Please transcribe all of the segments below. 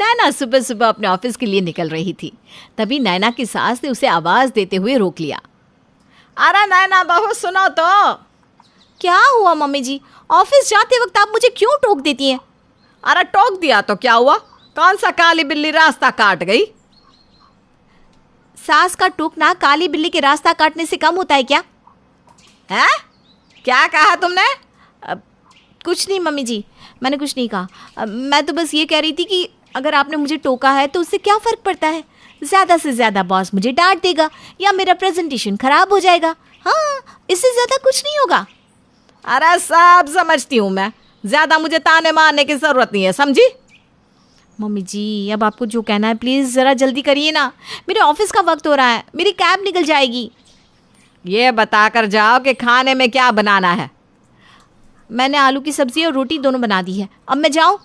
नैना सुबह सुबह अपने ऑफिस के लिए निकल रही थी। तभी नैना की सास ने उसे आवाज़ देते हुए रोक लिया। अरे नैना बहू सुनो तो। क्या हुआ मम्मी जी? ऑफिस जाते वक्त आप मुझे क्यों टोक देती हैं? अरे टोक दिया तो क्या हुआ? कौन सा काली बिल्ली रास्ता काट गई? सास का टोकना काली बिल्ली के रास्ता काटने से कम होता है क्या? है? क्या कहा तुमने? कुछ नहीं मम्मी जी, मैंने कुछ नहीं कहा। मैं तो बस ये कह रही थी कि अगर आपने मुझे टोका है तो उससे क्या फ़र्क पड़ता है? ज़्यादा से ज़्यादा बॉस मुझे डांट देगा या मेरा प्रेजेंटेशन खराब हो जाएगा। हाँ, इससे ज़्यादा कुछ नहीं होगा। अरे सब समझती हूँ मैं, ज़्यादा मुझे ताने मारने की ज़रूरत नहीं है, समझी? मम्मी जी, अब आपको जो कहना है प्लीज़ ज़रा जल्दी करिए ना, मेरे ऑफिस का वक्त हो रहा है, मेरी कैब निकल जाएगी। ये बताकर जाओ कि खाने में क्या बनाना है। मैंने आलू की सब्ज़ी और रोटी दोनों बना दी है, अब मैं जाऊँ?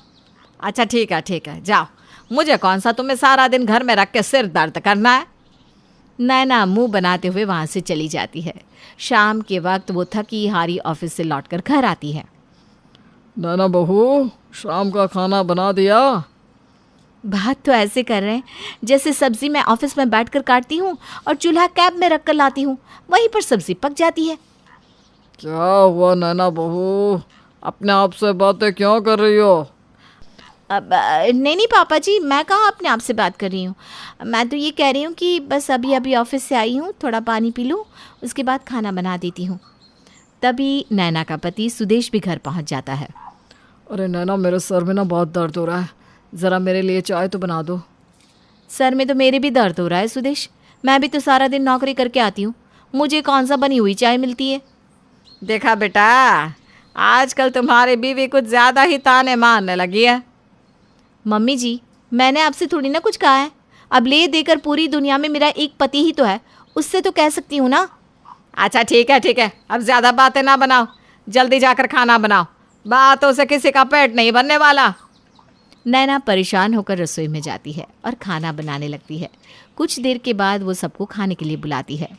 अच्छा ठीक है, जाओ। मुझे कौन सा तुम्हें सारा दिन घर में रख के सिर दर्द करना है। नैना मुंह बनाते हुए वहाँ से चली जाती है। शाम के वक्त वो थकी हारी ऑफिस से लौटकर घर आती है। नैना बहू, शाम का खाना बना दिया? बात तो ऐसे कर रहे हैं जैसे सब्जी मैं ऑफिस में बैठकर काटती हूँ और चूल्हा कैब में रख कर लाती हूँ, वहीं पर सब्जी पक जाती है। क्या हुआ नैना बहू, अपने आप से बातें क्यों कर रही हो? अब नहीं पापा जी, मैं कहाँ अपने आप से बात कर रही हूँ। मैं तो ये कह रही हूँ कि बस अभी अभी ऑफिस से आई हूँ, थोड़ा पानी पी लूँ, उसके बाद खाना बना देती हूँ। तभी नैना का पति सुदेश भी घर पहुँच जाता है। अरे नैना, मेरे सर में ना बहुत दर्द हो रहा है, ज़रा मेरे लिए चाय तो बना दो। सर में तो मेरे भी दर्द हो रहा है सुदेश, मैं भी तो सारा दिन नौकरी करके आती हूँ, मुझे कौन सा बनी हुई चाय मिलती है। देखा बेटा, आजकल तुम्हारी बीवी कुछ ज़्यादा ही ताने मारने लगी है। मम्मी जी, मैंने आपसे थोड़ी ना कुछ कहा है, अब ले देकर पूरी दुनिया में मेरा एक पति ही तो है, उससे तो कह सकती हूँ ना। अच्छा ठीक है, अब ज़्यादा बातें ना बनाओ, जल्दी जाकर खाना बनाओ, बातों से किसी का पेट नहीं भरने वाला। नैना परेशान होकर रसोई में जाती है और खाना बनाने लगती है। कुछ देर के बाद वो सबको खाने के लिए बुलाती है।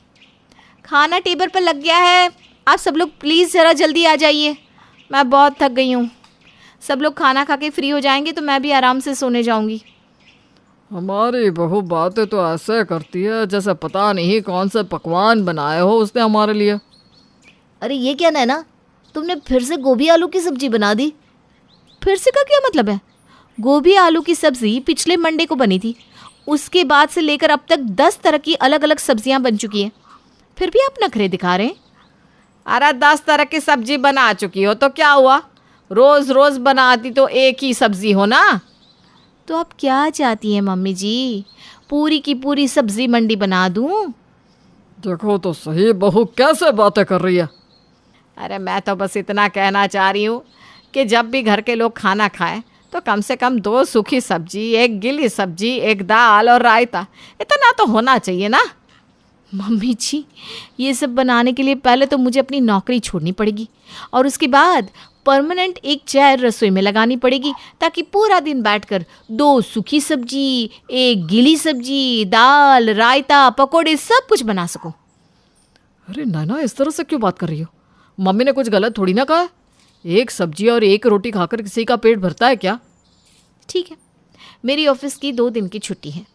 खाना टेबल पर लग गया है, आप सब लोग प्लीज़ ज़रा जल्दी आ जाइए, मैं बहुत थक गई हूँ। सब लोग खाना खा के फ्री हो जाएंगे तो मैं भी आराम से सोने जाऊँगी। हमारी बहू बातें तो ऐसे करती है जैसे पता नहीं कौन से पकवान बनाए हो उसने हमारे लिए। अरे ये क्या नैना, तुमने फिर से गोभी आलू की सब्ज़ी बना दी? फिर से का क्या मतलब है? गोभी आलू की सब्ज़ी पिछले मंडे को बनी थी, उसके बाद से लेकर अब तक 10 तरह की अलग अलग सब्जियां बन चुकी हैं, फिर भी आप नखरे दिखा रहे हैं। अरे 10 तरह की सब्जी बना चुकी हो तो क्या हुआ, रोज़ रोज़ बनाती तो एक ही सब्जी हो ना। तो आप क्या चाहती हैं मम्मी जी, पूरी की पूरी सब्जी मंडी बना दूं? देखो तो सही, बहू कैसे बातें कर रही है। अरे मैं तो बस इतना कहना चाह रही हूँ कि जब भी घर के लोग खाना खाएं तो कम से कम 2 सूखी सब्जी, 1 गीली सब्जी, 1 दाल और रायता, इतना तो होना चाहिए ना। मम्मी जी, ये सब बनाने के लिए पहले तो मुझे अपनी नौकरी छोड़नी पड़ेगी और उसके बाद परमानेंट एक चेयर रसोई में लगानी पड़ेगी, ताकि पूरा दिन बैठकर 2 सूखी सब्जी, 1 गीली सब्जी, दाल, रायता, पकोड़े सब कुछ बना सकूं। अरे नैना, इस तरह से क्यों बात कर रही हो? मम्मी ने कुछ गलत थोड़ी ना कहा है। 1 सब्जी और 1 रोटी खाकर किसी का पेट भरता है क्या? ठीक है, मेरी ऑफिस की 2 दिन की छुट्टी है,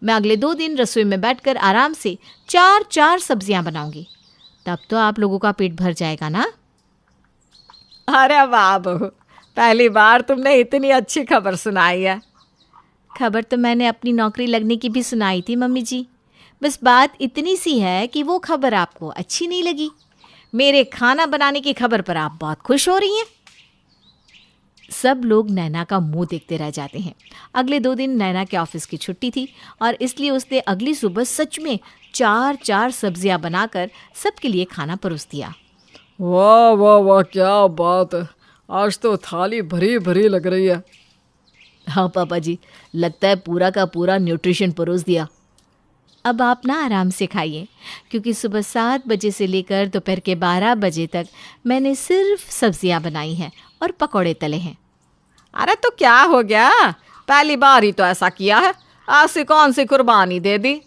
मैं अगले 2 दिन रसोई में बैठकर आराम से 4 सब्जियां बनाऊंगी, तब तो आप लोगों का पेट भर जाएगा ना। अरे वाह बहू, पहली बार तुमने इतनी अच्छी खबर सुनाई है। खबर तो मैंने अपनी नौकरी लगने की भी सुनाई थी मम्मी जी, बस बात इतनी सी है कि वो खबर आपको अच्छी नहीं लगी। मेरे खाना बनाने की खबर पर आप बहुत खुश हो रही हैं। सब लोग नैना का मुंह देखते रह जाते हैं। अगले 2 दिन नैना के ऑफिस की छुट्टी थी और इसलिए उसने अगली सुबह सच में 4 सब्जियां बनाकर सबके लिए खाना परोस दिया। वाह वाह वाह, क्या बात है, आज तो थाली भरी भरी लग रही है। हाँ पापा जी, लगता है पूरा का पूरा न्यूट्रिशन परोस दिया। अब आप ना आराम से खाइए, क्योंकि सुबह 7 बजे से लेकर दोपहर के 12 बजे तक मैंने सिर्फ सब्जियां बनाई हैं और पकौड़े तले हैं। अरे तो क्या हो गया, पहली बार ही तो ऐसा किया है, आज से कौन सी कुर्बानी दे दी?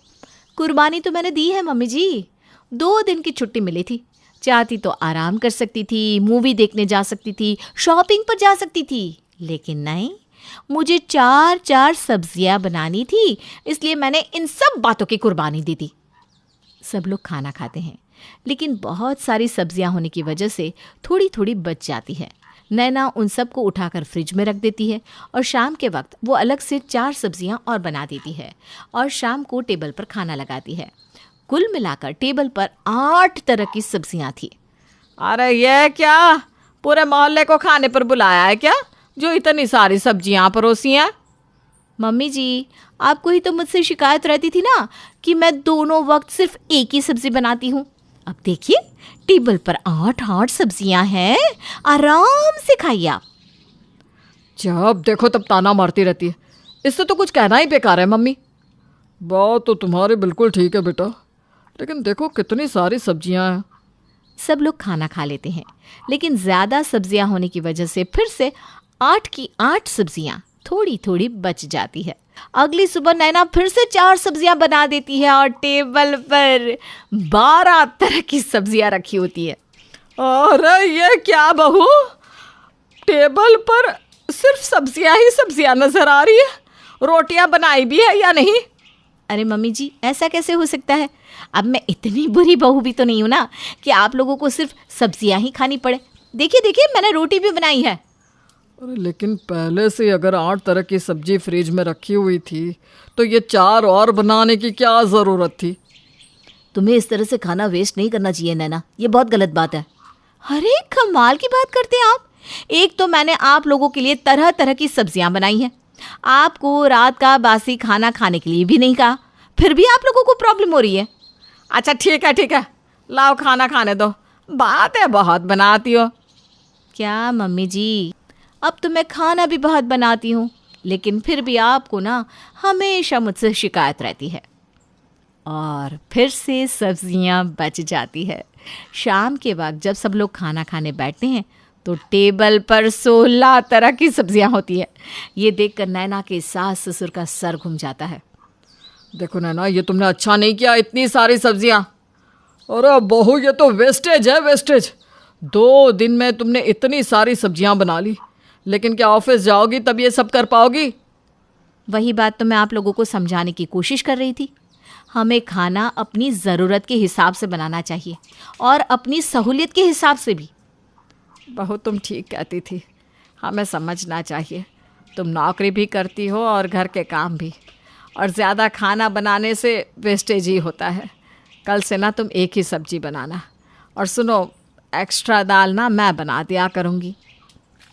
कुर्बानी तो मैंने दी है मम्मी जी, 2 दिन की छुट्टी मिली थी, चाहती तो आराम कर सकती थी, मूवी देखने जा सकती थी, शॉपिंग पर जा सकती थी, लेकिन नहीं, मुझे 4-4 सब्जियां बनानी थी, इसलिए मैंने इन सब बातों की कुर्बानी दी थी। सब लोग खाना खाते हैं, लेकिन बहुत सारी सब्जियां होने की वजह से थोड़ी थोड़ी बच जाती है। नैना उन सब को उठाकर फ्रिज में रख देती है और शाम के वक्त वो अलग से 4 सब्जियां और बना देती है और शाम को टेबल पर खाना लगाती है। कुल मिलाकर टेबल पर 8 तरह की सब्जियां थी। अरे ये क्या, पूरे मोहल्ले को खाने पर बुलाया है क्या, जो इतनी सारी सब्जियां परोसी हैं? मम्मी जी, आपको ही तो मुझसे शिकायत रहती थी ना कि मैं दोनों वक्त सिर्फ एक ही सब्जी बनाती हूँ। अब देखिए, टेबल पर 8-8 सब्जियां हैं, आराम से खाइए आप। जब देखो तब ताना मारती रहती है, इससे तो कुछ कहना ही बेकार है मम्मी। बात तो तुम्हारी बिल्कुल ठीक है बेटा, लेकिन देखो कितनी सारी सब्जियां हैं। सब लोग खाना खा लेते हैं, लेकिन ज़्यादा सब्जियां होने की वजह से फिर से 8 की 8 सब्जियां थोड़ी थोड़ी बच जाती है। अगली सुबह नैना फिर से 4 सब्जियां बना देती है और टेबल पर 12 तरह की सब्जियां रखी होती है। अरे ये क्या बहू, टेबल पर सिर्फ सब्जियां ही सब्जियां नजर आ रही है, रोटियां बनाई भी है या नहीं? अरे मम्मी जी, ऐसा कैसे हो सकता है? अब मैं इतनी बुरी बहू भी तो नहीं हूं ना कि आप लोगों को सिर्फ सब्जियां ही खानी पड़े। देखिए देखिए, मैंने रोटी भी बनाई है। अरे लेकिन पहले से अगर 8 तरह की सब्जी फ्रिज में रखी हुई थी तो ये 4 और बनाने की क्या ज़रूरत थी? तुम्हें इस तरह से खाना वेस्ट नहीं करना चाहिए नैना, ये बहुत गलत बात है। अरे कमाल की बात करते हैं आप। एक तो मैंने आप लोगों के लिए तरह तरह की सब्जियां बनाई हैं, आपको रात का बासी खाना खाने के लिए भी नहीं कहा, फिर भी आप लोगों को प्रॉब्लम हो रही है। अच्छा ठीक है, लाओ खाना खाने दो, बातें बहुत बनाती हो। क्या मम्मी जी, अब तो मैं खाना भी बहुत बनाती हूँ, लेकिन फिर भी आपको ना हमेशा मुझसे शिकायत रहती है। और फिर से सब्जियाँ बच जाती है। शाम के वक्त जब सब लोग खाना खाने बैठते हैं तो टेबल पर 16 तरह की सब्जियाँ होती है। ये देखकर नैना के सास ससुर का सर घूम जाता है। देखो नैना, ये तुमने अच्छा नहीं किया, इतनी सारी सब्जियां। अरे बहू, ये तो वेस्टेज है, वेस्टेज। 2 दिन में तुमने इतनी सारी सब्जियां बना ली, लेकिन क्या ऑफिस जाओगी तब ये सब कर पाओगी? वही बात तो मैं आप लोगों को समझाने की कोशिश कर रही थी। हमें खाना अपनी ज़रूरत के हिसाब से बनाना चाहिए और अपनी सहूलियत के हिसाब से भी। बहू तुम ठीक कहती थी, हमें समझना चाहिए। तुम नौकरी भी करती हो और घर के काम भी, और ज़्यादा खाना बनाने से वेस्टेज ही होता है। कल से ना तुम एक ही सब्जी बनाना, और सुनो, एक्स्ट्रा दाल ना मैं बना दिया करूँगी।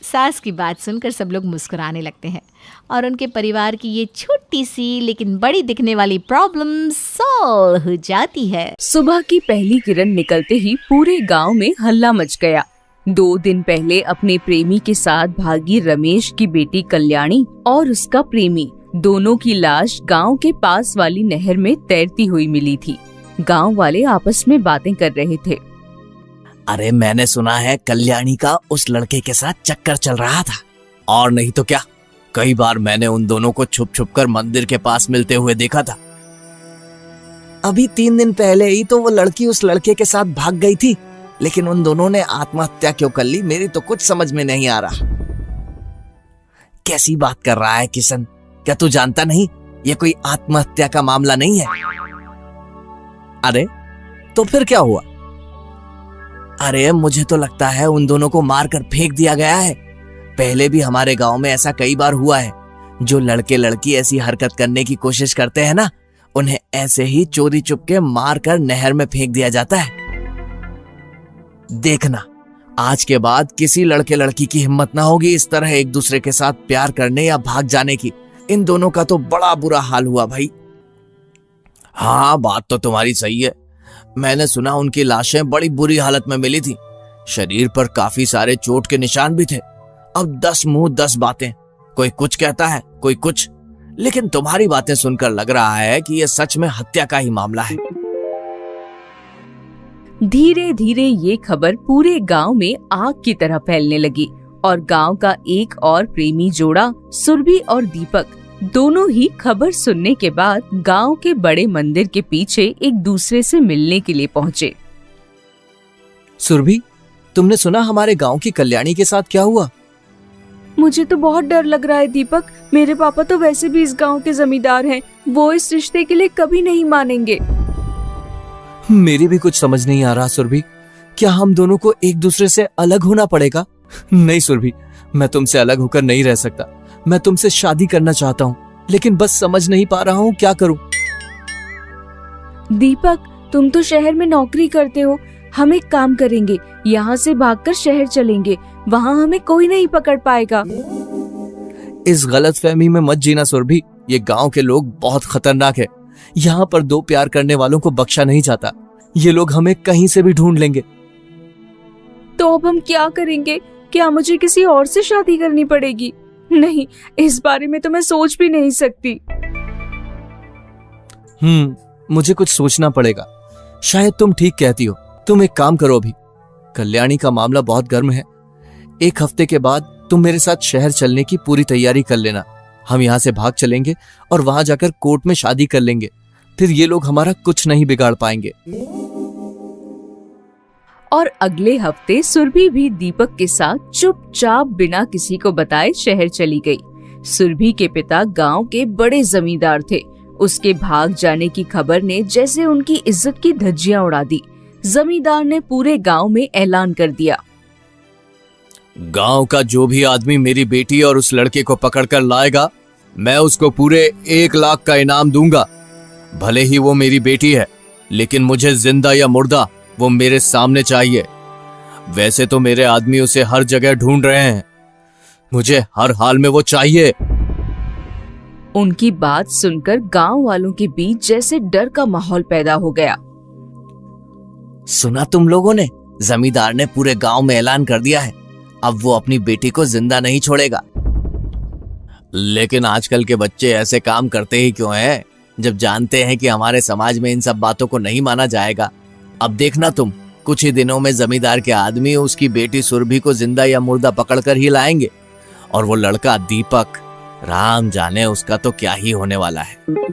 सास की बात सुनकर सब लोग मुस्कुराने लगते हैं और उनके परिवार की ये छोटी सी लेकिन बड़ी दिखने वाली प्रॉब्लम सॉल्व हो जाती है। सुबह की पहली किरण निकलते ही पूरे गांव में हल्ला मच गया। 2 दिन पहले अपने प्रेमी के साथ भागी रमेश की बेटी कल्याणी और उसका प्रेमी, दोनों की लाश गांव के पास वाली नहर में तैरती हुई मिली थी। गांव वाले आपस में बातें कर रहे थे। अरे मैंने सुना है कल्याणी का उस लड़के के साथ चक्कर चल रहा था, और नहीं तो क्या, कई बार मैंने उन दोनों को छुप छुप कर मंदिर के पास मिलते हुए देखा था। अभी 3 दिन पहले ही तो वो लड़की उस लड़के के साथ भाग गई थी, लेकिन उन दोनों ने आत्महत्या क्यों कर ली, मेरी तो कुछ समझ में नहीं आ रहा। कैसी बात कर रहा है किशन, क्या तू जानता नहीं ये कोई आत्महत्या का मामला नहीं है? अरे तो फिर क्या हुआ? अरे मुझे तो लगता है उन दोनों को मारकर फेंक दिया गया है। पहले भी हमारे गांव में ऐसा कई बार हुआ है। जो लड़के लड़की ऐसी हरकत करने की कोशिश करते हैं ना, उन्हें ऐसे ही चोरी चुपके मारकर नहर में फेंक दिया जाता है। देखना, आज के बाद किसी लड़के लड़की की हिम्मत ना होगी इस तरह एक दूसरे के साथ प्यार करने या भाग जाने की। इन दोनों का तो बड़ा बुरा हाल हुआ भाई। हाँ, बात तो तुम्हारी सही है। मैंने सुना उनकी लाशें बड़ी बुरी हालत में मिली थी, शरीर पर काफी सारे चोट के निशान भी थे। अब 10 मुंह 10 बातें, कोई कुछ कहता है कोई कुछ, लेकिन तुम्हारी बातें सुनकर लग रहा है कि यह सच में हत्या का ही मामला है। धीरे धीरे ये खबर पूरे गांव में आग की तरह फैलने लगी और गांव का एक और प्रेमी जोड़ा सुरभि और दीपक दोनों ही खबर सुनने के बाद गांव के बड़े मंदिर के पीछे एक दूसरे से मिलने के लिए पहुंचे। सुरभि, तुमने सुना हमारे गांव की कल्याणी के साथ क्या हुआ? मुझे तो बहुत डर लग रहा है दीपक। मेरे पापा तो वैसे भी इस गांव के जमींदार हैं, वो इस रिश्ते के लिए कभी नहीं मानेंगे। मेरी भी कुछ समझ नहीं आ रहा सुरभि, क्या हम दोनों को एक दूसरे से अलग होना पड़ेगा? नहीं सुरभि, मैं तुमसे अलग होकर नहीं रह सकता। मैं तुमसे शादी करना चाहता हूँ, लेकिन बस समझ नहीं पा रहा हूँ क्या करूँ। दीपक, तुम तो शहर में नौकरी करते हो। हम एक काम करेंगे, यहाँ से भागकर शहर चलेंगे, वहाँ हमें कोई नहीं पकड़ पाएगा। इस गलतफहमी में मत जीना सुरभि, ये गांव के लोग बहुत खतरनाक है। यहाँ पर दो प्यार करने वालों को बख्शा नहीं जाता। ये लोग हमें कहीं से भी ढूंढ लेंगे। तो अब हम क्या करेंगे? क्या मुझे किसी और से शादी करनी पड़ेगी? नहीं, इस बारे में तो मैं सोच भी नहीं सकती। मुझे कुछ सोचना पड़ेगा। शायद तुम ठीक कहती हो। तुम एक काम करो, अभी कल्याणी का मामला बहुत गर्म है। एक हफ्ते के बाद तुम मेरे साथ शहर चलने की पूरी तैयारी कर लेना। हम यहाँ से भाग चलेंगे और वहां जाकर कोर्ट में शादी कर लेंगे। फिर ये लोग हमारा कुछ नहीं बिगाड़ पाएंगे। और अगले हफ्ते सुरभि भी दीपक के साथ चुपचाप बिना किसी को बताए शहर चली गई। सुरभि के पिता गांव के बड़े जमींदार थे। उसके भाग जाने की खबर ने जैसे उनकी इज्जत की धज्जियां उड़ा दी। जमींदार ने पूरे गांव में ऐलान कर दिया, गांव का जो भी आदमी मेरी बेटी और उस लड़के को पकड़कर लाएगा, मैं उसको पूरे 1 लाख का इनाम दूंगा। भले ही वो मेरी बेटी है, लेकिन मुझे जिंदा या मुर्दा वो मेरे सामने चाहिए। वैसे तो मेरे आदमी उसे हर जगह ढूंढ रहे हैं, मुझे हर हाल में वो चाहिए। उनकी बात सुनकर गांव वालों के बीच जैसे डर का माहौल पैदा हो गया। सुना तुम लोगों ने? जमींदार ने पूरे गांव में ऐलान कर दिया है, अब वो अपनी बेटी को जिंदा नहीं छोड़ेगा। लेकिन आजकल के बच्चे ऐसे काम करते ही क्यों हैं, जब जानते हैं कि हमारे समाज में इन सब बातों को नहीं माना जाएगा। अब देखना तुम, कुछ ही दिनों में जमींदार के आदमी उसकी बेटी सुरभि को जिंदा या मुर्दा पकड़कर ही लाएंगे। और वो लड़का दीपक, राम जाने उसका तो क्या ही होने वाला है।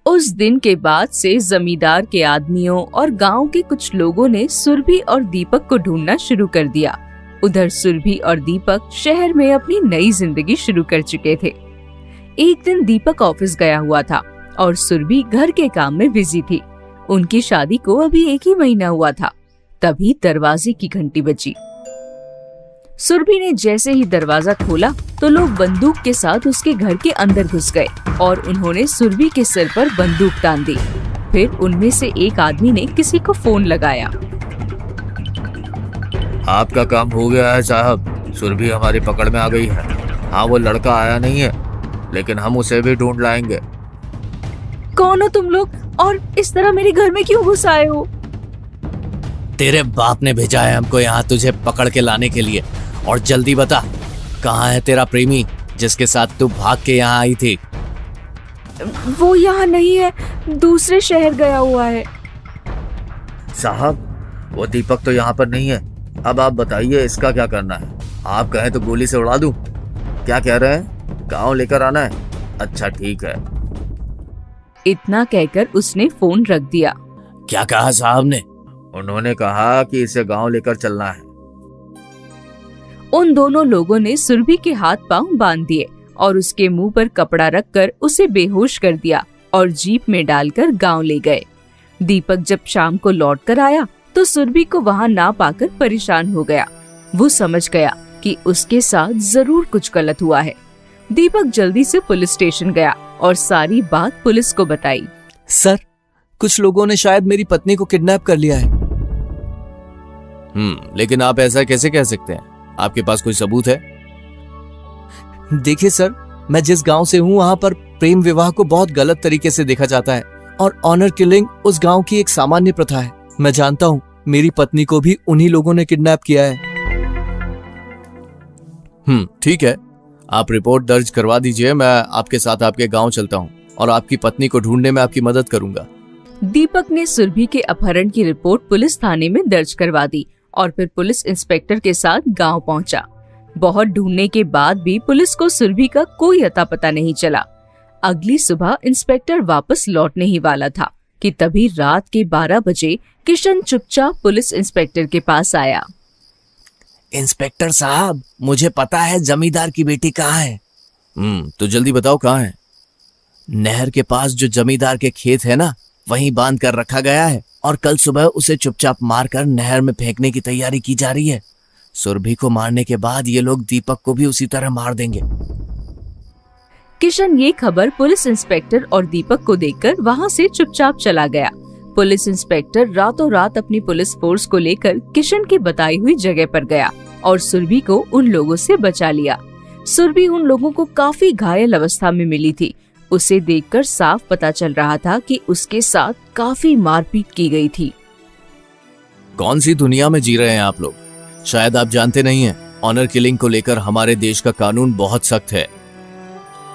उस दिन के बाद से जमींदार के आदमियों और गांव के कुछ लोगों ने सुरभि और दीपक को ढूंढना शुरू कर दिया। उधर सुरभि और दीपक शहर में अपनी नई जिंदगी शुरू कर चुके थे। एक दिन दीपक ऑफिस गया हुआ था और सुरभि घर के काम में बिजी थी। उनकी शादी को अभी 1 ही महीना हुआ था। तभी दरवाजे की घंटी बजी। सुरभि ने जैसे ही दरवाजा खोला तो लोग बंदूक के साथ उसके घर के अंदर घुस गए और उन्होंने सुरभि के सिर पर बंदूक तान दी। फिर उनमें से एक आदमी ने किसी को फोन लगाया। आपका काम हो गया है साहब, सुरभि हमारी पकड़ में आ गई है। हाँ, वो लड़का आया नहीं है, लेकिन हम उसे भी ढूंढ लाएंगे। कौन हो तुम लोग और इस तरह मेरे घर में क्यों घुस आए हो? तेरे बाप ने भेजा है हमको यहाँ तुझे पकड़ के लाने के लिए। और जल्दी बता, कहाँ है तेरा प्रेमी जिसके साथ तू भाग के यहाँ आई थी? वो यहाँ नहीं है, दूसरे शहर गया हुआ है। साहब, वो दीपक तो यहाँ पर नहीं है। अब आप बताइए इसका क्या करना है? आप कहें तो गोली से उड़ा दूं। क्या कह रहे हैं? गांव लेकर आना है? अच्छा ठीक है। इतना कहकर उसने फोन रख दिया। क्या कहा साहब ने? उन्होंने कहा कि इसे गांव लेकर चलना है। उन दोनों लोगों ने सुरभि के हाथ पांव बांध दिए और उसके मुंह पर कपड़ा रखकर उसे बेहोश कर दिया और जीप में डालकर गांव ले गए। दीपक जब शाम को लौट कर आया तो सुरभि को वहां ना पाकर परेशान हो गया। वो समझ गया कि उसके साथ जरूर कुछ गलत हुआ है। दीपक जल्दी से पुलिस स्टेशन गया और सारी बात पुलिस को बताई। सर, कुछ लोगों ने शायद मेरी पत्नी को किडनैप कर लिया है। लेकिन आप ऐसा कैसे कह सकते हैं? आपके पास कोई सबूत है? देखिए सर, मैं जिस गांव से हूं वहां पर प्रेम विवाह को बहुत गलत तरीके से देखा जाता है और ऑनर किलिंग उस गांव की एक सामान्य प्रथा है। मैं जानता हूं मेरी पत्नी को भी उन्हीं लोगों ने किडनैप किया है। ठीक है, आप रिपोर्ट दर्ज करवा दीजिए। मैं आपके साथ आपके गांव चलता हूं और आपकी पत्नी को ढूंढने में आपकी मदद करूंगा। दीपक ने सुरभि के अपहरण की रिपोर्ट पुलिस थाने में दर्ज करवा दी और फिर पुलिस इंस्पेक्टर के साथ गांव पहुंचा। बहुत ढूंढने के बाद भी पुलिस को सुरभि का कोई अता पता नहीं चला। अगली सुबह इंस्पेक्टर वापस लौटने ही वाला था कि तभी रात के 12 बजे किशन चुपचाप पुलिस इंस्पेक्टर के पास आया। इंस्पेक्टर साहब, मुझे पता है जमींदार की बेटी कहाँ है। तो जल्दी बताओ कहाँ है। नहर के पास जो जमींदार के खेत है ना, वहीं बांध कर रखा गया है और कल सुबह उसे चुपचाप मारकर नहर में फेंकने की तैयारी की जा रही है। सुरभि को मारने के बाद ये लोग दीपक को भी उसी तरह मार देंगे। किशन ये खबर पुलिस इंस्पेक्टर और दीपक को देखकर वहाँ से चुपचाप चला गया। पुलिस इंस्पेक्टर रातों रात अपनी पुलिस फोर्स को लेकर किशन की बताई हुई जगह पर गया और सुरभि को उन लोगों से बचा लिया। सुरभि उन लोगों को काफी घायल अवस्था में मिली थी। उसे देखकर साफ पता चल रहा था कि उसके साथ काफी मारपीट की गई थी। कौन सी दुनिया में जी रहे हैं आप लोग? शायद आप जानते नहीं हैं, ऑनर किलिंग को लेकर हमारे देश का कानून बहुत सख्त है।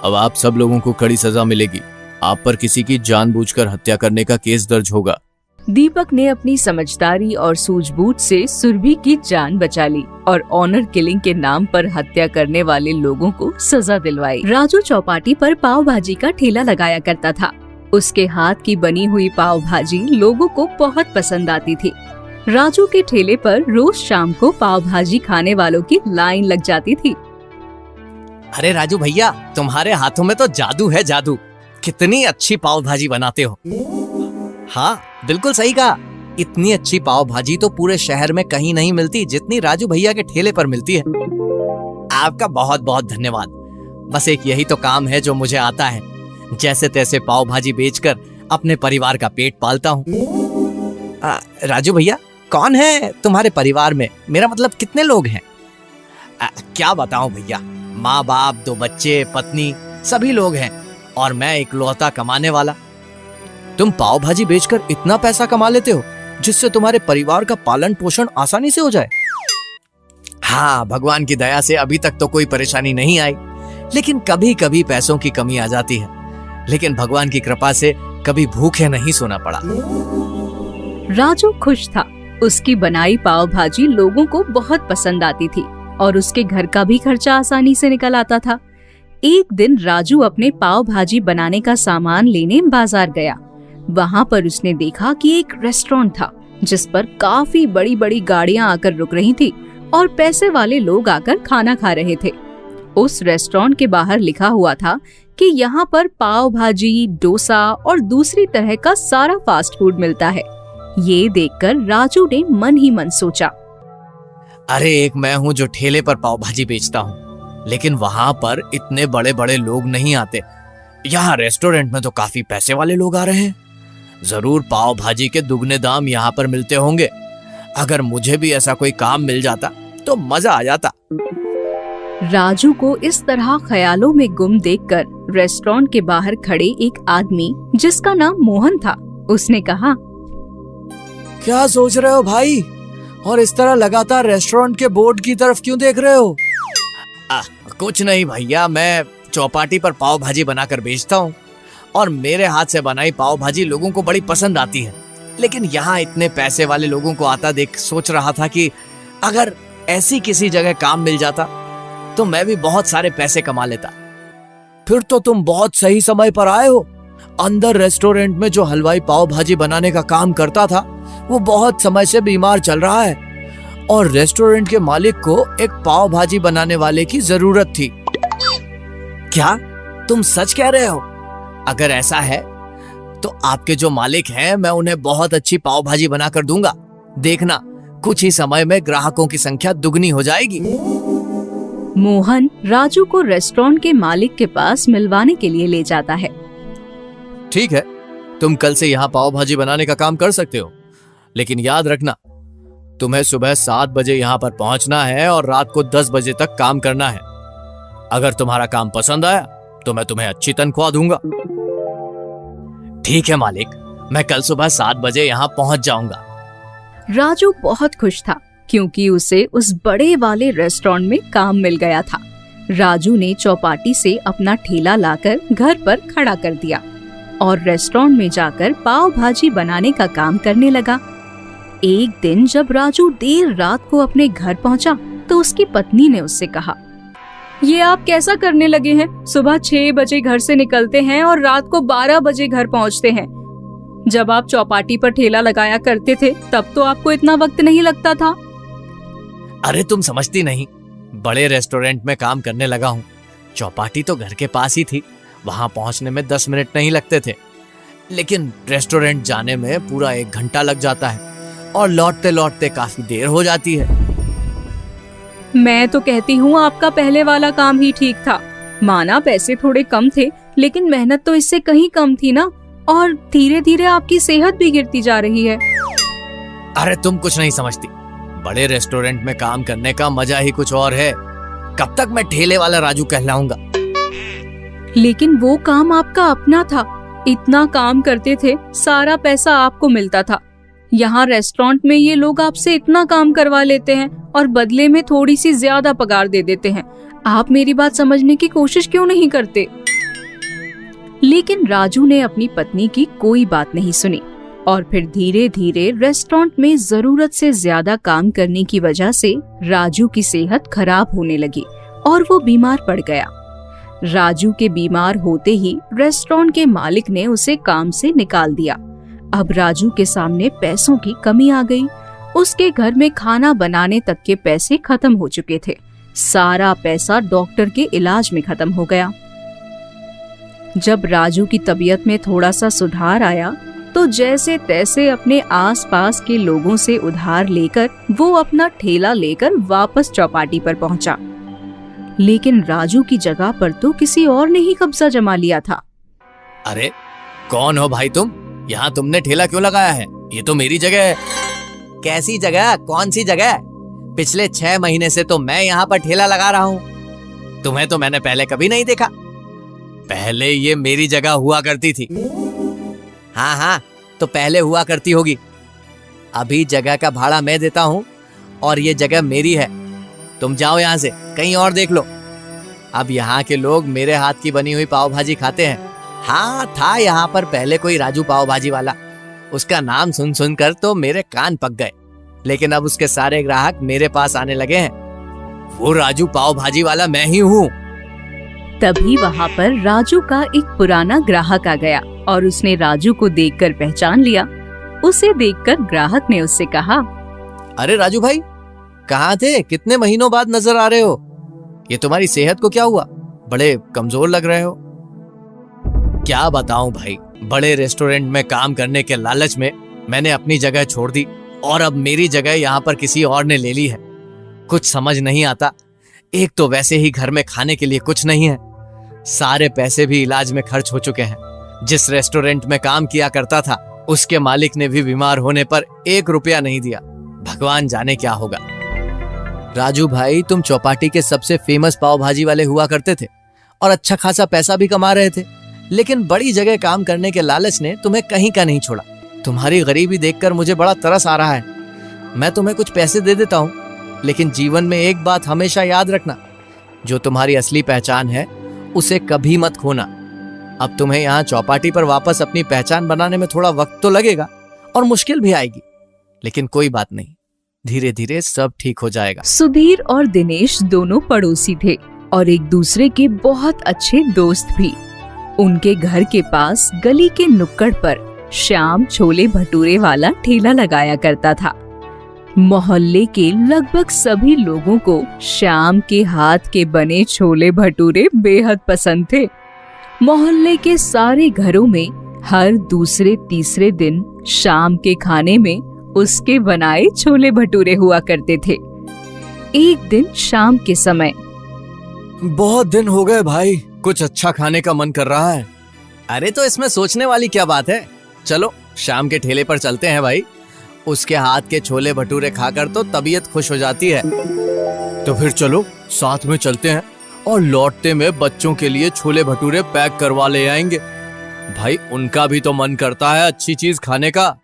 अब आप सब लोगों को कड़ी सजा मिलेगी। आप पर किसी की जानबूझकर हत्या करने का केस दर्ज होगा। दीपक ने अपनी समझदारी और सूझबूझ से सुरभि की जान बचा ली और ऑनर किलिंग के नाम पर हत्या करने वाले लोगों को सजा दिलवाई। राजू चौपाटी पर पाव भाजी का ठेला लगाया करता था। उसके हाथ की बनी हुई पाव भाजी लोगों को बहुत पसंद आती थी। राजू के ठेले पर रोज शाम को पाव भाजी खाने वालों की लाइन लग जाती थी। अरे राजू भैया, तुम्हारे हाथों में तो जादू है, जादू। कितनी अच्छी पाव भाजी बनाते हो। हाँ, बिल्कुल सही कहा। इतनी अच्छी पाव भाजी तो पूरे शहर में कहीं नहीं मिलती जितनी राजू भैया के ठेले पर मिलती है। आपका बहुत बहुत धन्यवाद। बस एक यही तो काम है जो मुझे आता है। जैसे तैसे पाव भाजी बेचकर अपने परिवार का पेट पालता हूँ। राजू भैया, कौन है तुम्हारे परिवार में? मेरा मतलब कितने लोग हैं? क्या बताऊं भैया, माँ बाप, 2 बच्चे, पत्नी, सभी लोग हैं और मैं इकलौता कमाने वाला। तुम पाव भाजी बेचकर इतना पैसा कमा लेते हो जिससे तुम्हारे परिवार का पालन पोषण आसानी से हो जाए? हाँ, भगवान की दया से अभी तक तो कोई परेशानी नहीं आई, लेकिन कभी कभी पैसों की कमी आ जाती है। लेकिन भगवान की कृपा से कभी भूखे नहीं सोना पड़ा। राजू खुश था। उसकी बनाई पाव भाजी लोगों को बहुत पसंद आती थी और उसके घर का भी खर्चा आसानी से निकल आता था। एक दिन राजू अपने पाव भाजी बनाने का सामान लेने बाजार गया। वहाँ पर उसने देखा कि एक रेस्टोरेंट था जिस पर काफी बड़ी बड़ी गाड़ियाँ आकर रुक रही थी और पैसे वाले लोग आकर खाना खा रहे थे। उस रेस्टोरेंट के बाहर लिखा हुआ था कि यहाँ पर पाव भाजी, डोसा और दूसरी तरह का सारा फास्ट फूड मिलता है। ये देखकर राजू ने मन ही मन सोचा, अरे एक मैं हूँ जो ठेले पर पाव भाजी बेचता हूँ, लेकिन वहाँ पर इतने बड़े बड़े लोग नहीं आते। यहाँ रेस्टोरेंट में तो काफी पैसे वाले लोग आ रहे हैं। जरूर पाव भाजी के दुगने दाम यहाँ पर मिलते होंगे। अगर मुझे भी ऐसा कोई काम मिल जाता तो मजा आ जाता। राजू को इस तरह ख्यालों में गुम देखकर रेस्टोरेंट के बाहर खड़े एक आदमी जिसका नाम मोहन था, उसने कहा, क्या सोच रहे हो भाई? और इस तरह लगातार रेस्टोरेंट के बोर्ड की तरफ क्यों देख रहे हो? कुछ नहीं भैया, मैं चौपाटी पर पाव भाजी बनाकर बेचता हूँ और मेरे हाथ से बनाई पाव भाजी लोगों को बड़ी पसंद आती है। लेकिन यहाँ इतने पैसे वाले लोगों को आता देख सोच रहा था कि अगर ऐसी किसी जगह काम मिल जाता तो मैं भी बहुत सारे पैसे कमा लेता। फिर तो तुम बहुत सही समय पर आए हो। अंदर रेस्टोरेंट में जो हलवाई पाव भाजी बनाने का काम करता था वो बहुत समय से बीमार चल रहा है और रेस्टोरेंट के मालिक को एक पाव भाजी बनाने वाले की जरूरत थी। क्या तुम सच कह रहे हो? अगर ऐसा है तो आपके जो मालिक हैं मैं उन्हें बहुत अच्छी पाव भाजी बनाकर दूंगा। देखना, कुछ ही समय में ग्राहकों की संख्या दुगनी हो जाएगी। मोहन राजू को रेस्टोरेंट के मालिक के पास मिलवाने के लिए ले जाता है। ठीक है, तुम कल से यहाँ पाव भाजी बनाने का काम कर सकते हो, लेकिन याद रखना तुम्हें सुबह 7 बजे यहाँ पर पहुंचना है और रात को 10 बजे तक काम करना है। अगर तुम्हारा काम पसंद आया तो मैं तुम्हें अच्छी तनख्वाह दूंगा। ठीक है मालिक, मैं कल सुबह 7 बजे यहाँ पहुंच जाऊंगा। राजू बहुत खुश था क्योंकि उसे उस बड़े वाले रेस्टोरेंट में काम मिल गया था। राजू ने चौपाटी से अपना ठेला लाकर घर पर खड़ा कर दिया और रेस्टोरेंट में जाकर पाव भाजी बनाने का काम करने लगा। एक दिन जब राजू देर रात को अपने घर पहुंचा तो उसकी पत्नी ने उससे कहा, ये आप कैसा करने लगे हैं? सुबह 6 बजे घर से निकलते हैं और रात को 12 बजे घर पहुंचते हैं। जब आप चौपाटी पर ठेला लगाया करते थे तब तो आपको इतना वक्त नहीं लगता था। अरे तुम समझती नहीं, बड़े रेस्टोरेंट में काम करने लगा हूँ। चौपाटी तो घर के पास ही थी, वहां पहुंचने में 10 मिनट नहीं लगते थे, लेकिन रेस्टोरेंट जाने में पूरा 1 घंटा लग जाता है और लौटते लौटते काफी देर हो जाती है। मैं तो कहती हूँ आपका पहले वाला काम ही ठीक था। माना पैसे थोड़े कम थे, लेकिन मेहनत तो इससे कहीं कम थी ना, और धीरे धीरे आपकी सेहत भी गिरती जा रही है। अरे तुम कुछ नहीं समझती, बड़े रेस्टोरेंट में काम करने का मजा ही कुछ और है। कब तक मैं ठेले वाला राजू कहलाऊंगा। लेकिन वो काम आपका अपना था, इतना काम करते थे, सारा पैसा आपको मिलता था। यहाँ रेस्टोरेंट में ये लोग आपसे इतना काम करवा लेते हैं और बदले में थोड़ी सी ज्यादा पगार दे देते हैं। आप मेरी बात समझने की कोशिश क्यों नहीं करते? लेकिन राजू ने अपनी पत्नी की कोई बात नहीं सुनी और फिर धीरे धीरे रेस्टोरेंट में जरूरत से ज्यादा काम करने की वजह से राजू की सेहत खराब होने लगी और वो बीमार पड़ गया। राजू के बीमार होते ही रेस्टोरेंट के मालिक ने उसे काम से निकाल दिया। अब राजू के सामने पैसों की कमी आ गई। उसके घर में खाना बनाने तक के पैसे खत्म हो चुके थे। सारा पैसा डॉक्टर के इलाज में खत्म हो गया। जब राजू की तबीयत में थोड़ा सा सुधार आया तो जैसे तैसे अपने आसपास के लोगों से उधार लेकर वो अपना ठेला लेकर वापस चौपाटी पर पहुंचा। लेकिन राजू की जगह पर तो किसी और ने ही कब्जा जमा लिया था। अरे कौन हो भाई तुम? यहाँ तुमने ठेला क्यों लगाया है? ये तो मेरी जगह है। कैसी जगह? कौन सी जगह? पिछले 6 महीने से तो मैं यहाँ पर ठेला लगा रहा हूँ। तुम्हें तो मैंने पहले कभी नहीं देखा। पहले ये मेरी जगह हुआ करती थी। हाँ हाँ, तो पहले हुआ करती होगी। अभी जगह का भाड़ा मैं देता हूँ और ये जगह मेरी है। तुम जाओ यहाँ से, कहीं और देख लो। अब यहाँ के लोग मेरे हाथ की बनी हुई पाव भाजी खाते हैं। हाँ, था यहाँ पर पहले कोई राजू पाव भाजी वाला। उसका नाम सुन सुन कर तो मेरे कान पक गए, लेकिन अब उसके सारे ग्राहक मेरे पास आने लगे हैं। वो राजू पाव भाजी वाला मैं ही हूँ। तभी वहाँ पर राजू का एक पुराना ग्राहक आ गया और उसने राजू को देखकर पहचान लिया। उसे देखकर ग्राहक ने उससे कहा, अरे राजू भाई, कहाँ थे? कितने महीनों बाद नजर आ रहे हो। ये तुम्हारी सेहत को क्या हुआ? बड़े कमजोर लग रहे हो। क्या बताऊं भाई, बड़े रेस्टोरेंट में काम करने के लालच में मैंने अपनी जगह छोड़ दी और अब मेरी जगह यहाँ पर किसी और ने ले ली है। कुछ समझ नहीं आता। एक तो वैसे ही घर में खाने के लिए कुछ नहीं है, सारे पैसे भी इलाज में खर्च हो चुके हैं। जिस रेस्टोरेंट में काम किया करता था उसके मालिक ने भी बीमार होने पर 1 रुपया नहीं दिया। भगवान जाने क्या होगा। राजू भाई, तुम चौपाटी के सबसे फेमस पाव भाजी वाले हुआ करते थे और अच्छा खासा पैसा भी कमा रहे थे, लेकिन बड़ी जगह काम करने के लालच ने तुम्हें कहीं का नहीं छोड़ा। तुम्हारी गरीबी देखकर मुझे बड़ा तरस आ रहा है। मैं तुम्हें कुछ पैसे दे देता हूँ, लेकिन जीवन में एक बात हमेशा याद रखना, जो तुम्हारी असली पहचान है उसे कभी मत खोना। अब तुम्हें यहाँ चौपाटी पर वापस अपनी पहचान बनाने में थोड़ा वक्त तो लगेगा और मुश्किल भी आएगी, लेकिन कोई बात नहीं, धीरे धीरे सब ठीक हो जाएगा। सुधीर और दिनेश दोनों पड़ोसी थे और एक दूसरे के बहुत अच्छे दोस्त भी। उनके घर के पास गली के नुक्कड़ पर श्याम छोले भटूरे वाला ठेला लगाया करता था। मोहल्ले के लगभग सभी लोगों को श्याम के हाथ के बने छोले भटूरे बेहद पसंद थे। मोहल्ले के सारे घरों में हर दूसरे तीसरे दिन शाम के खाने में उसके बनाए छोले भटूरे हुआ करते थे। एक दिन शाम के समय, बहुत दिन हो गए भाई, कुछ अच्छा खाने का मन कर रहा है। अरे तो इसमें सोचने वाली क्या बात है, चलो शाम के ठेले पर चलते हैं भाई। उसके हाथ के छोले भटूरे खाकर तो तबीयत खुश हो जाती है। तो फिर चलो साथ में चलते हैं और लौटते में बच्चों के लिए छोले भटूरे पैक करवा ले आएंगे। भाई उनका भी तो मन करता है अच्छी चीज खाने का।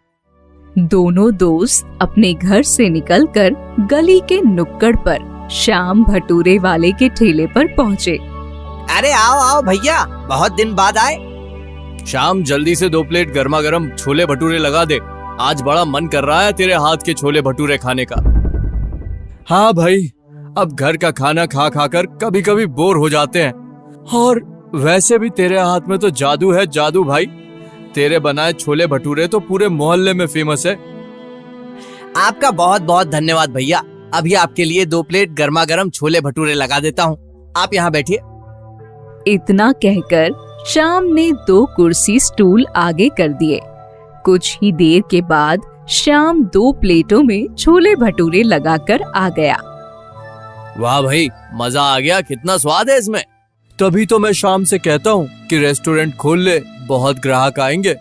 दोनों दोस्त अपने घर से निकलकर गली के नुक्कड़ पर श्याम भटूरे वाले के ठेले पर पहुँचे। अरे आओ आओ भैया, बहुत दिन बाद आए। शाम जल्दी से 2 प्लेट गर्मा गर्म छोले भटूरे लगा दे, आज बड़ा मन कर रहा है तेरे हाथ के छोले भटूरे खाने का। हाँ भाई, अब घर का खाना खा खा कर कभी कभी बोर हो जाते हैं, और वैसे भी तेरे हाथ में तो जादू है जादू भाई। तेरे बनाए छोले भटूरे तो पूरे मोहल्ले में फेमस है। आपका बहुत बहुत धन्यवाद भैया, अभी आपके लिए 2 प्लेट गर्मा गर्म छोले भटूरे लगा देता हूँ, आप यहाँ बैठिए। इतना कहकर श्याम ने 2 कुर्सी स्टूल आगे कर दिए। कुछ ही देर के बाद श्याम 2 प्लेटों में छोले भटूरे लगाकर आ गया। वाह भाई, मजा आ गया, कितना स्वाद है इसमें। तभी तो मैं शाम से कहता हूँ कि रेस्टोरेंट खोल ले, बहुत ग्राहक आएंगे।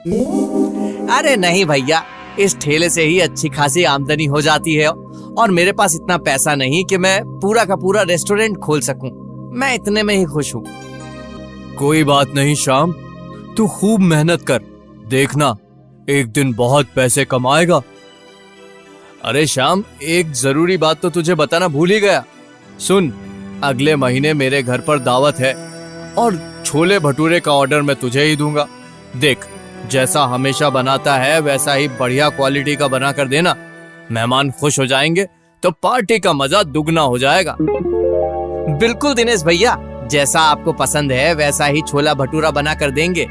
अरे नहीं भैया, इस ठेले से ही अच्छी खासी आमदनी हो जाती है और मेरे पास इतना पैसा नहीं कि मैं पूरा का पूरा रेस्टोरेंट खोल सकूं। मैं इतने में ही खुश हूँ। कोई बात नहीं श्याम, तू खूब मेहनत कर, देखना एक दिन बहुत पैसे कमाएगा। अरे श्याम, एक जरूरी बात तो तुझे बताना भूल ही गया। सुन, अगले महीने मेरे घर पर दावत है और छोले भटूरे का ऑर्डर मैं तुझे ही दूंगा। देख, जैसा हमेशा बनाता है वैसा ही बढ़िया क्वालिटी का बना कर देना। मेहमान खुश हो जाएंगे तो पार्टी का मजा दुगना हो जाएगा। बिल्कुल दिनेश भैया, जैसा आपको पसंद है वैसा ही छोला भटूरा बना कर देंगे।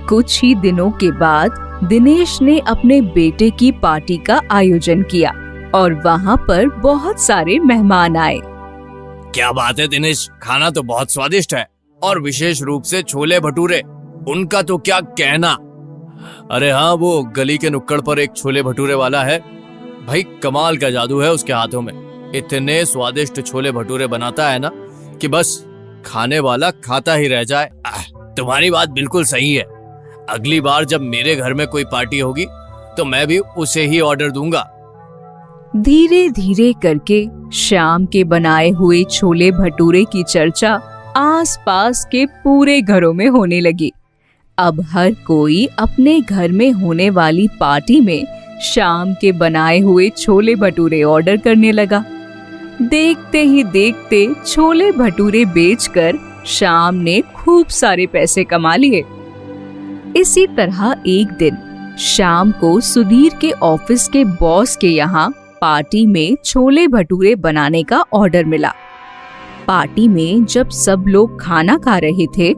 कुछ ही दिनों के बाद दिनेश ने अपने बेटे की पार्टी का आयोजन किया और वहाँ पर बहुत सारे मेहमान आए। क्या बात है दिनेश, खाना तो बहुत स्वादिष्ट है और विशेष रूप से छोले भटूरे, उनका तो क्या कहना। अरे हाँ, वो गली के नुक्कड़ पर एक छोले भटूरे वाला है भाई, कमाल का जादू है उसके हाथों में। इतने स्वादिष्ट छोले भटूरे बनाता है ना कि बस खाने वाला खाता ही रह जाए। तुम्हारी बात बिल्कुल सही है। अगली बार जब मेरे घर में कोई पार्टी होगी तो मैं भी उसे ही ऑर्डर दूंगा। धीरे धीरे करके श्याम के बनाए हुए छोले भटूरे की चर्चा आसपास के पूरे घरों में होने लगी। अब हर कोई अपने घर में होने वाली पार्टी में श्याम के बनाए हुए छोले भटूरे ऑर्डर करने लगा। देखते ही देखते छोले भटूरे बेचकर श्याम ने खूब सारे पैसे कमा लिए। इसी तरह एक दिन श्याम को सुधीर के ऑफिस के बॉस के यहाँ पार्टी में छोले भटूरे बनाने का ऑर्डर मिला। पार्टी में जब सब लोग खाना खा रहे थे,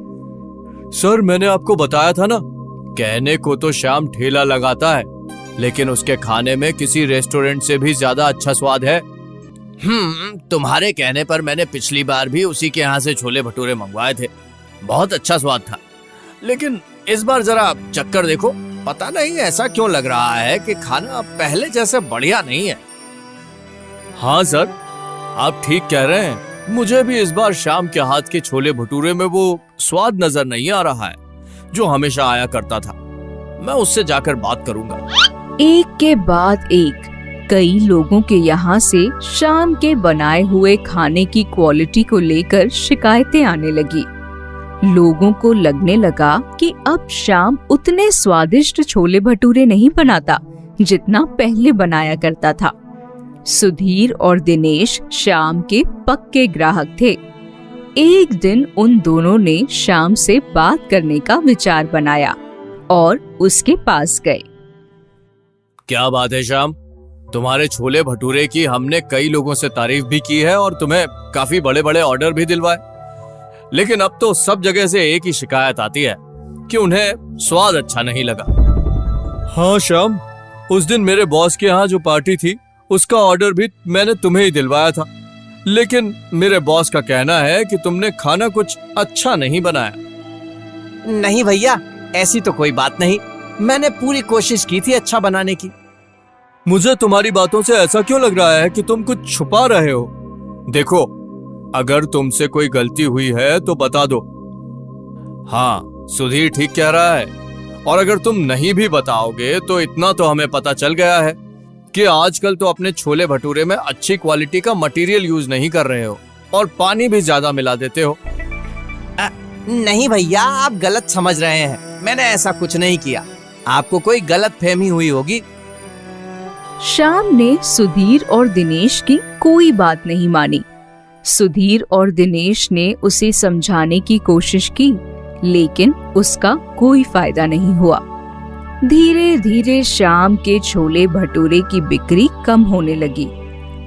सर मैंने आपको बताया था ना, कहने को तो श्याम ठेला लगाता है लेकिन उसके खाने में किसी रेस्टोरेंट से भी ज्यादा अच्छा स्वाद है। तुम्हारे कहने पर मैंने पिछली बार भी उसी के यहाँ से छोले भटूरे मंगवाए थे, बहुत अच्छा स्वाद था। लेकिन इस बार जरा चक्कर देखो, पता नहीं ऐसा क्यों लग रहा है कि खाना पहले जैसे बढ़िया नहीं है। हाँ सर, आप ठीक कह रहे हैं, मुझे भी इस बार शाम के हाथ के छोले भटूरे में वो स्वाद नजर नहीं आ रहा है जो हमेशा आया करता था। मैं उससे जाकर बात करूंगा। एक के बाद एक कई लोगों के यहाँ से शाम के बनाए हुए खाने की क्वालिटी को लेकर शिकायतें आने लगी। लोगों को लगने लगा कि अब शाम उतने स्वादिष्ट छोले भटूरे नहीं बनाता जितना पहले बनाया करता था। सुधीर और दिनेश शाम के पक्के ग्राहक थे। एक दिन उन दोनों ने शाम से बात करने का विचार बनाया और उसके पास गए। क्या बात है श्याम, तुम्हारे छोले भटूरे की हमने कई लोगों से तारीफ भी की है और तुम्हें काफी बड़े बड़े ऑर्डर भी दिलवाए, लेकिन अब तो सब जगह से एक ही शिकायत आती है कि उन्हें स्वाद अच्छा नहीं लगा। हाँ श्याम, उस दिन मेरे बॉस के यहाँ जो पार्टी थी उसका ऑर्डर भी मैंने तुम्हें ही दिलवाया था, लेकिन मेरे बॉस का कहना है कि तुमने खाना कुछ अच्छा नहीं बनाया। नहीं भैया, ऐसी तो कोई बात नहीं, मैंने पूरी कोशिश की थी अच्छा बनाने की। मुझे तुम्हारी बातों से ऐसा क्यों लग रहा है कि तुम कुछ छुपा रहे हो। देखो, अगर तुमसे कोई गलती हुई है तो बता दो। हाँ, सुधीर ठीक कह रहा है, और अगर तुम नहीं भी बताओगे तो इतना तो हमें पता चल गया है कि आजकल तो अपने छोले भटूरे में अच्छी क्वालिटी का मटेरियल यूज नहीं कर रहे हो और पानी भी ज्यादा मिला देते हो। नहीं भैया, आप गलत समझ रहे हैं, मैंने ऐसा कुछ नहीं किया, आपको कोई गलतफहमी हुई होगी। शाम ने सुधीर और दिनेश की कोई बात नहीं मानी। सुधीर और दिनेश ने उसे समझाने की कोशिश की, लेकिन उसका कोई फायदा नहीं हुआ। धीरे धीरे शाम के छोले भटूरे की बिक्री कम होने लगी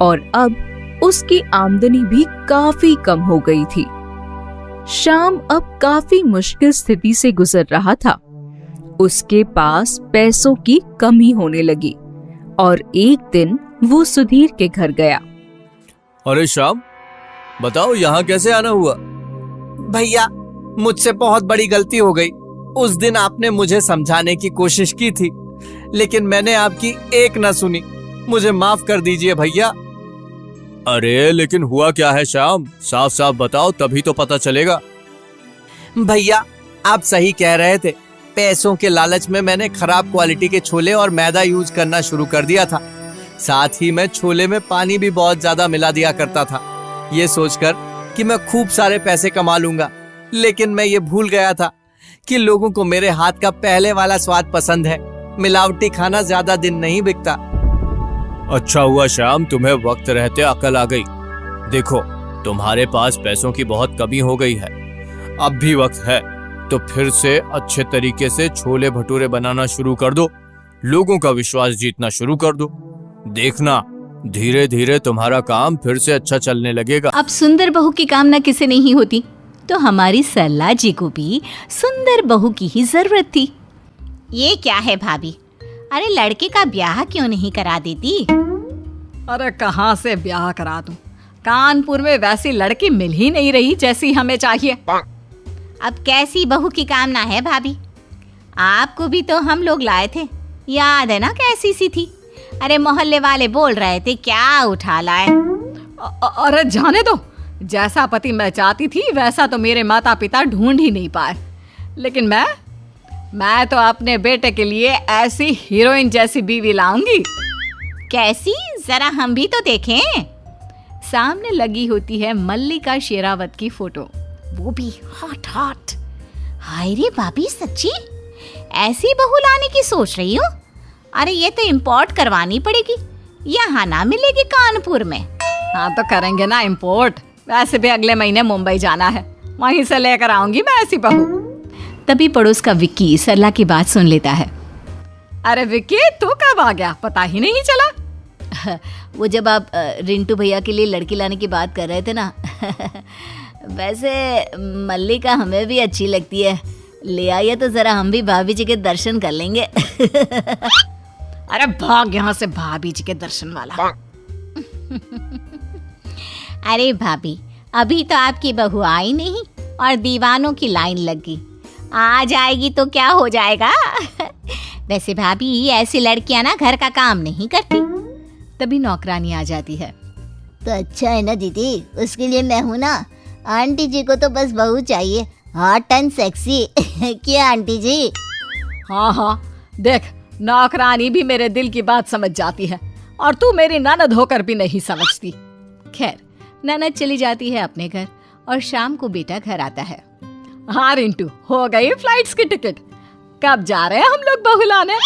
और अब उसकी आमदनी भी काफी कम हो गई थी। शाम अब काफी मुश्किल स्थिति से गुजर रहा था। उसके पास पैसों की कमी होने लगी और एक दिन वो सुधीर के घर गया। अरे श्याम, बताओ यहाँ कैसे आना हुआ? भैया, मुझसे बहुत बड़ी गलती हो गई। उस दिन आपने मुझे समझाने की कोशिश की थी, लेकिन मैंने आपकी एक ना सुनी। मुझे माफ कर दीजिए भैया। अरे लेकिन हुआ क्या है श्याम, साफ साफ बताओ, तभी तो पता चलेगा। भैया, आप सही कह रहे थे। पैसों के लालच में मैंने खराब क्वालिटी के छोले और मैदा यूज करना शुरू कर दिया था। साथ ही मैं छोले में पानी भी बहुत ज्यादा मिला दिया करता था, ये सोचकर कि मैं खूब सारे पैसे कमा लूंगा। लेकिन मैं ये भूल गया था कि लोगों को मेरे हाथ का पहले वाला स्वाद पसंद है। मिलावटी खाना ज्यादा दिन नहीं बिकता। अच्छा हुआ श्याम, तुम्हें वक्त रहते अकल आ गई। देखो, तुम्हारे पास पैसों की बहुत कमी हो गई है। अब भी वक्त है, तो फिर से अच्छे तरीके से छोले भटूरे बनाना शुरू कर दो। लोगों का विश्वास जीतना शुरू कर दो। देखना, धीरे धीरे तुम्हारा काम फिर से अच्छा चलने लगेगा। अब सुंदर बहू की कामना किसे नहीं होती, तो हमारी सरला जी को भी सुंदर बहू की ही जरूरत थी। ये क्या है भाभी, अरे लड़के का ब्याह क्यों नहीं करा देती? अरे कहाँ से ब्याह करा दूं? कानपुर में वैसी लड़की मिल ही नहीं रही जैसी हमें चाहिए। अब कैसी बहू की कामना है भाभी? आपको भी तो हम लोग लाए थे, याद है ना कैसी सी थी? अरे मोहल्ले वाले बोल रहे थे क्या उठा लाए। अरे जाने दो, जैसा पति मैं चाहती थी वैसा तो मेरे माता पिता ढूंढ ही नहीं पाए। लेकिन मैं तो अपने बेटे के लिए ऐसी हीरोइन जैसी बीवी लाऊंगी। कैसी, जरा हम भी तो देखें। सामने लगी होती है मल्लिका शेरावत की फोटो, वो भी हॉट हॉट। हाय रे भाभी, सच्ची ऐसी बहू लाने की सोच रही हो? अरे ये तो इम्पोर्ट करवानी पड़ेगी, यहाँ ना मिलेगी कानपुर में। हाँ तो करेंगे ना इम्पोर्ट। वैसे भी अगले महीने मुंबई जाना है, वहीं से लेकर आऊंगी मैं ऐसी बहू। तभी पड़ोस का विक्की सरला की बात सुन लेता है। अरे विक्की, तू कब आ गया, पता ही नहीं चला। वो जब आप रिंटू भैया के लिए लड़की लाने की बात कर रहे थे ना वैसे मल्लिका हमें भी अच्छी लगती है, ले आइए तो जरा हम भी भाभी जी के दर्शन कर लेंगे। अरे भाग यहाँ से भाभी जी के दर्शन वाला। अरे भाभी, अभी तो आपकी बहू आई नहीं और दीवानों की लाइन लग गई। आ जाएगी तो क्या हो जाएगा। वैसे भाभी, ऐसी लड़कियां ना घर का काम नहीं करती। तभी नौकरानी आ जाती है। तो अच्छा है ना दीदी, उसके लिए मैं हूँ ना। आंटी जी को तो बस बहू चाहिए, हॉट एंड सेक्सी। क्या आंटी जी? हाँ हाँ, देख नौकरानी भी मेरे दिल की बात समझ जाती है, और तू मेरी ननद होकर भी नहीं समझती। खैर, ननद चली जाती है अपने घर और शाम को बेटा घर आता है। हाँ रिंटू, हो गई फ्लाइट्स की टिकट? कब जा रहे हैं हम लोग बहू लाने?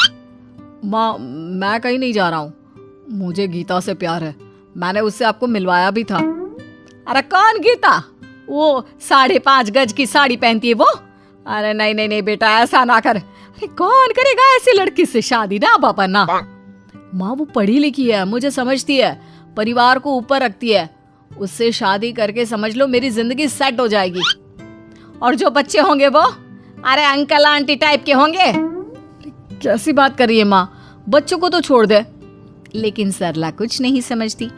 माँ, मैं कहीं नहीं जा रहा हूँ, मुझे गीता से प्यार है। मैंने उससे आपको मिलवाया भी था। अरे कौन गीता? वो 5.5 गज की साड़ी पहनती है वो? अरे नहीं नहीं नहीं बेटा, ऐसा ना कर। अरे कौन करेगा ऐसी लड़की से शादी ना पापा ना। माँ वो पढ़ी लिखी है, मुझे समझती है, परिवार को ऊपर रखती है। उससे शादी करके समझ लो मेरी जिंदगी सेट हो जाएगी। और जो बच्चे होंगे वो अरे अंकल आंटी टाइप के होंगे। कैसी बात कर रही है माँ, बच्चों को तो छोड़ दे। लेकिन सरला कुछ नहीं समझती।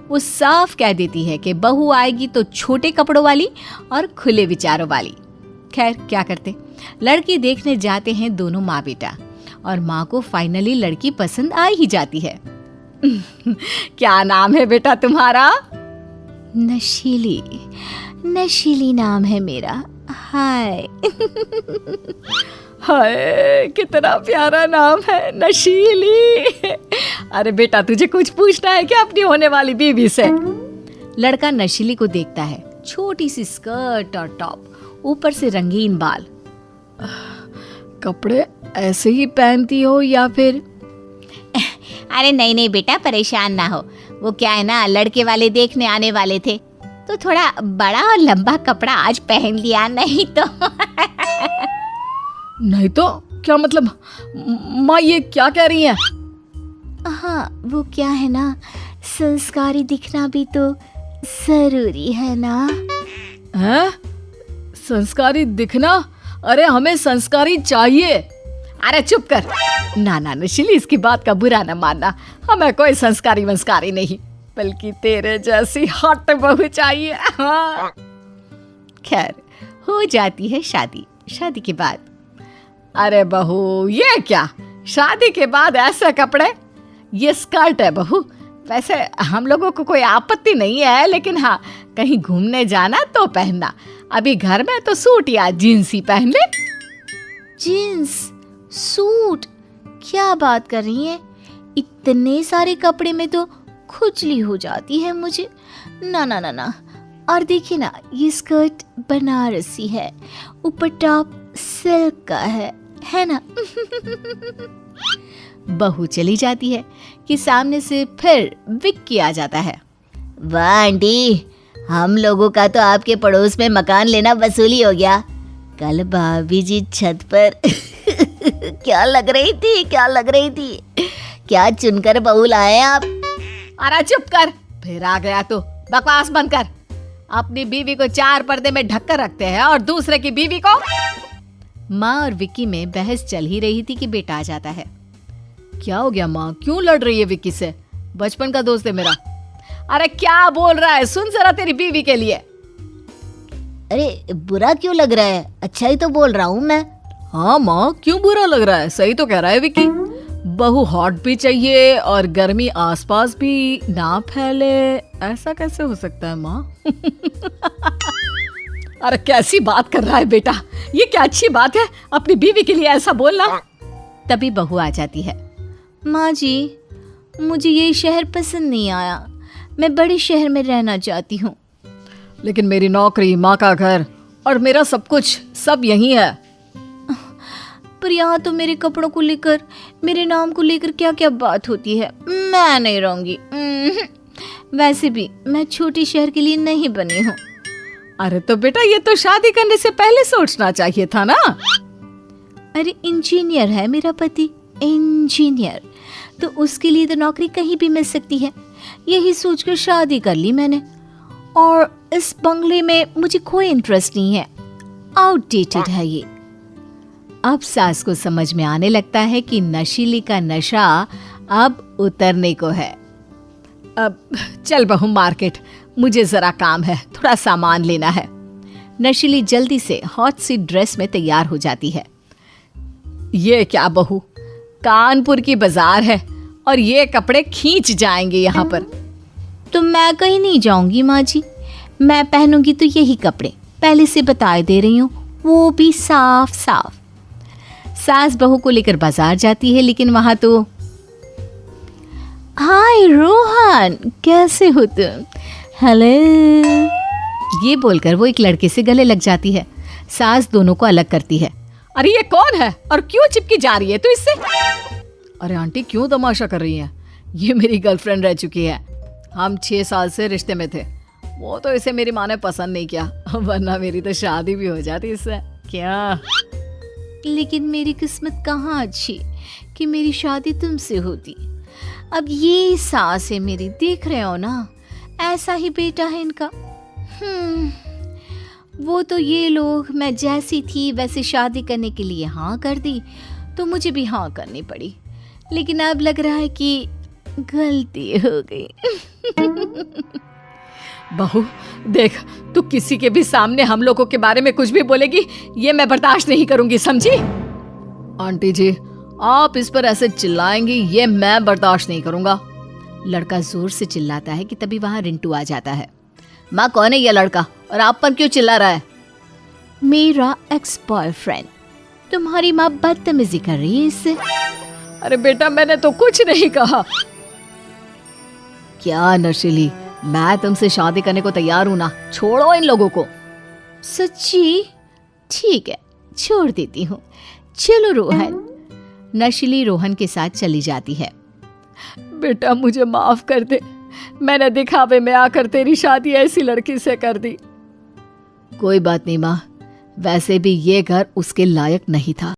वो साफ कह देती है कि बहू आएगी तो छोटे कपड़ों वाली और खुले विचारों वाली। खैर क्या करते, लड़की देखने जाते हैं दोनों माँ बेटा, और माँ को फाइनली लड़की पसंद आ ही जाती है। क्या नाम है बेटा तुम्हारा? नशीली, नशीली नाम है मेरा। हाय। हाय, कितना प्यारा नाम है, नशीली। अरे बेटा, तुझे कुछ पूछना है क्या अपनी होने वाली बीवी से? लड़का नशीली को देखता है, छोटी सी स्कर्ट और टॉप, ऊपर से रंगीन बाल। कपड़े ऐसे ही पहनती हो या फिर? अरे नहीं नहीं बेटा, परेशान ना हो। वो क्या है ना, लड़के वाले देखने आने वाले थे तो थोड़ा बड़ा और लंबा कपड़ा आज पहन लिया, नहीं तो। नहीं तो क्या मतलब? माँ ये क्या कह रही है? हाँ, वो क्या है ना, संस्कारी दिखना भी तो जरूरी है ना। हैं? संस्कारी दिखना? अरे हमें संस्कारी चाहिए। अरे चुप कर। ना ना नशीली, इसकी बात का बुरा न मानना, हमें कोई संस्कारी वंस्कारी नहीं। बल्कि तेरे जैसी हॉट बहू चाहिए। हाँ। खैर, हो जाती है शादी के बाद। अरे बहू, ये क्या शादी के बाद ऐसे कपड़े? ये स्कर्ट है बहू। वैसे हम लोगों को कोई आपत्ति नहीं है, लेकिन हाँ, कहीं घूमने जाना तो पहनना। अभी घर में तो सूट या जीन्स ही पहन ले। जीन्स, सूट, क्या बात कर रही हैं? इतने सारे कपड़े में तो खुजली हो जाती है मुझे। ना ना ना ना। और देखिए ना, ये स्कर्ट बनारसी है, ऊपर टॉप सिल्क का है ना? बहू चली जाती है कि सामने से फिर विक्की आ जाता है। वाह आंटी, हम लोगों का तो आपके पड़ोस में मकान लेना वसूली हो गया। कल भाभी जी छत पर क्या लग रही थी, क्या चुनकर बहू लाए आप? अरे चुप कर, फिर आ गया तो बकवास बंद कर। अपनी बीवी को 4 पर्दे में ढक कर रखते हैं और दूसरे की बीवी को। माँ और विक्की में बहस चल ही रही थी कि बेटा आ जाता है। क्या हो गया माँ, क्यों लड़ रही है विक्की से? बचपन का दोस्त है मेरा। अरे क्या बोल रहा है, सुन जरा तेरी बीवी के लिए। अरे बुरा क्यों लग रहा है? अच्छा ही तो बोल रहा हूँ मैं। हाँ माँ, क्यों बुरा लग रहा है? सही तो कह रहा है विक्की। बहू हॉट भी चाहिए और गर्मी आसपास भी ना फैले, ऐसा कैसे हो सकता है माँ? अरे कैसी बात कर रहा है बेटा, ये क्या अच्छी बात है अपनी बीवी के लिए ऐसा बोलना? तभी बहू आ जाती है। माँ जी, मुझे ये शहर पसंद नहीं आया, मैं बड़े शहर में रहना चाहती हूँ। लेकिन मेरी नौकरी, माँ का घर और मेरा सब कुछ सब यही है। पर यहाँ तो मेरे कपड़ों को लेकर, मेरे नाम को लेकर क्या क्या बात होती है। मैं नहीं रहूंगी। वैसे भी मैं छोटे शहर के लिए नहीं बनी हूँ। अरे तो बेटा, ये तो शादी करने से पहले सोचना चाहिए था ना। अरे इंजीनियर है मेरा पति, इंजीनियर, तो उसके लिए तो नौकरी कहीं भी मिल सकती है। यही सोचकर शादी कर ली मैंने। और इस बंगले में मुझे कोई इंटरेस्ट नहीं है, आउटडेटेड है ये। अब सास को समझ में आने लगता है कि नशीली का नशा अब उतरने को है। अब चल बहू मार्केट, मुझे जरा काम है, थोड़ा सामान लेना है। नशीली जल्दी से हॉट सी ड्रेस में तैयार हो जाती है। ये क्या बहू, कानपुर की बाजार है और ये कपड़े खींच जाएंगे यहाँ पर। तो मैं कहीं नहीं जाऊंगी माँ जी, मैं पहनूंगी तो यही कपड़े, पहले से बता दे रही हूँ, वो भी साफ साफ। सास बहू को लेकर बाजार जाती है, लेकिन वहां तो हाय रोहन, कैसे हो तुम? हेलो, ये बोलकर वो एक लड़के से गले लग जाती है। सास दोनों को अलग करती है। अरे ये कौन है और क्यों चिपकी जा रही है तू इससे? अरे आंटी, क्यों तमाशा कर रही हैं? ये मेरी गर्लफ्रेंड रह चुकी है। हम 6 साल से रिश्ते में थे। वो तो इसे मेरी माँ ने पसंद नहीं किया, वरना मेरी तो शादी भी हो जाती इससे। क्या? लेकिन मेरी किस्मत कहाँ अच्छी कि मेरी शादी तुमसे होती। अब ये सास है मेरी, देख रहे हो ना, ऐसा ही बेटा है इनका। वो तो ये लोग मैं जैसी थी वैसे शादी करने के लिए हाँ कर दी, तो मुझे भी हाँ करनी पड़ी। लेकिन अब लग रहा है कि गलती हो गई। बहू देख, तू किसी के भी सामने हम लोगों के बारे में कुछ भी बोलेगी, ये मैं बर्दाश्त नहीं करूंगी, समझी? आंटी जी, आप इस पर ऐसे चिल्लाएंगी, ये मैं बर्दाश्त नहीं करूंगा। लड़का जोर से चिल्लाता है कि तभी वहां रिंटू आ जाता है। माँ, कौन है ये लड़का और आप पर क्यों चिल्ला रहा है? मेरा एक्स बॉयफ्रेंड। तुम्हारी माँ बदतमीजी कर रही है इससे। अरे बेटा, मैंने तो कुछ नहीं कहा। क्या नशीली, मैं तुमसे शादी करने को तैयार हूं ना, छोड़ो इन लोगों को। सच्ची? ठीक है, छोड़ देती हूँ। चलो रोहन। नशीली रोहन के साथ चली जाती है। बेटा मुझे माफ कर दे, मैंने दिखावे में आकर तेरी शादी ऐसी लड़की से कर दी। कोई बात नहीं माँ, वैसे भी ये घर उसके लायक नहीं था।